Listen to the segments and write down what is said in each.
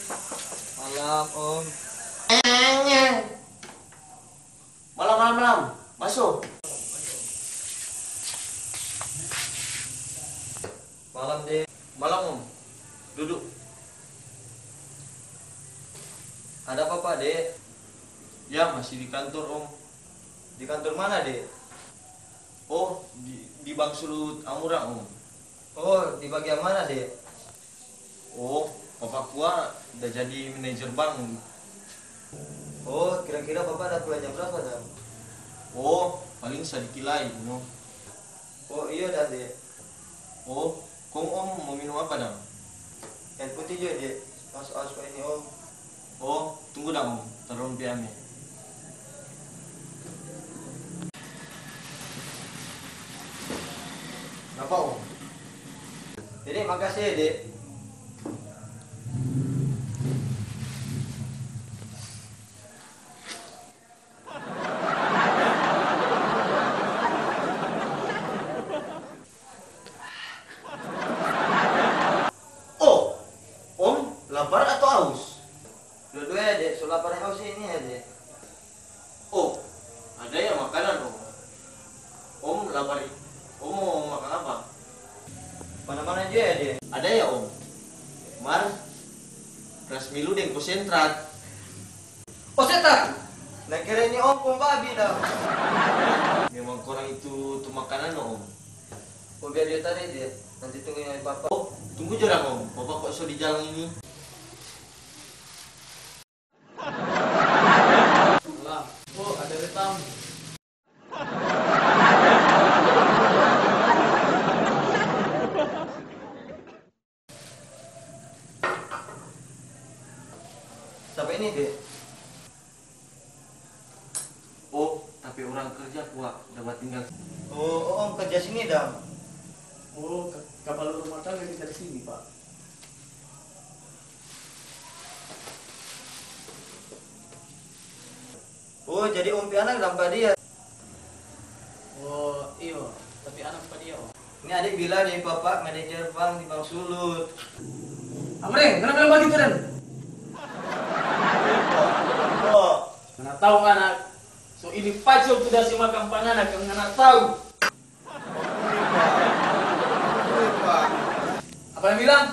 Malam, Om. Malam. Masuk. Malam, Dek. Malam, Om. Duduk. Ada apa, Pak, Dek? Ya, masih di kantor, Om. Di kantor mana, Dek? Oh, di Bank Sulut Amurang, Om. Oh, di bagian mana, Dek? Oh, Papa gua udah jadi manajer bank. Oh, kira-kira Bapak ada pulangnya berapa, Dam? Oh, paling sedikit lain, no. Oh, iya dah, Dek. Oh, Om mau minum apa, Dam? Yang putih juga, Dek. Masuk Pak ini, Om. Oh, tunggu dah, Om. Taruh piamnya. Apa, Om? Jadi, makasih ya, Dek. Oh, Om, lapar atau haus? Dua-duanya, Dek. So, lapar yang haus ini ya, Dek. Oh, ada ya makanan, Om. Om lapar. Om mau makan apa? Mana-mana aja ya, Dek. Ada ya, Om. Mar, beras milu dan konsentrat. Oh, setan! Nah, kira ini Om pun babi, dah. Memang kurang itu tuh makanan, Om. Oh, biar dia tadi, Dek. Nanti tungguin dari Bapak. Oh, tunggu jarang, Om. Papa kok so di jalan ini? Lah, oh ada retam. Sampai ini, Dek. Oh, tapi orang kerja kuat dapat tinggal. Oh, Om kerja sini, dah. Oh, kapal rumah tangga kita di sini, Pak. Oh, jadi Om pianak tanpa dia. Oh, iyo, tapi anak Pak dia. Ini adik bilang nih, Bapak manajer bank di Bank Sulut. Amreng, kenapa bilang begitu, Den? Oh, Mana tahu anak. So ini pacul sudah si makan panganak, yang mana tahu. Apa yang bilang?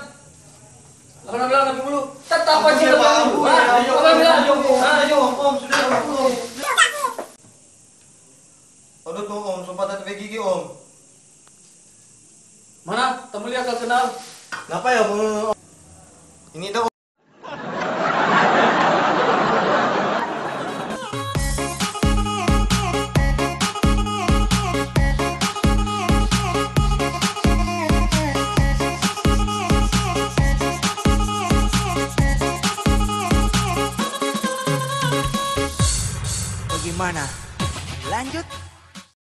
Apa yang bilang lagi dulu? Tetap aja Ayo, bilang dulu. Hah? Apa yang bilang? Ayo, Om, sudah Om. Aduh tuh Om, sumpah tadi gigi Om. Mana? Kamu lihat kau kenal? Kenapa ya Om? Ini dong.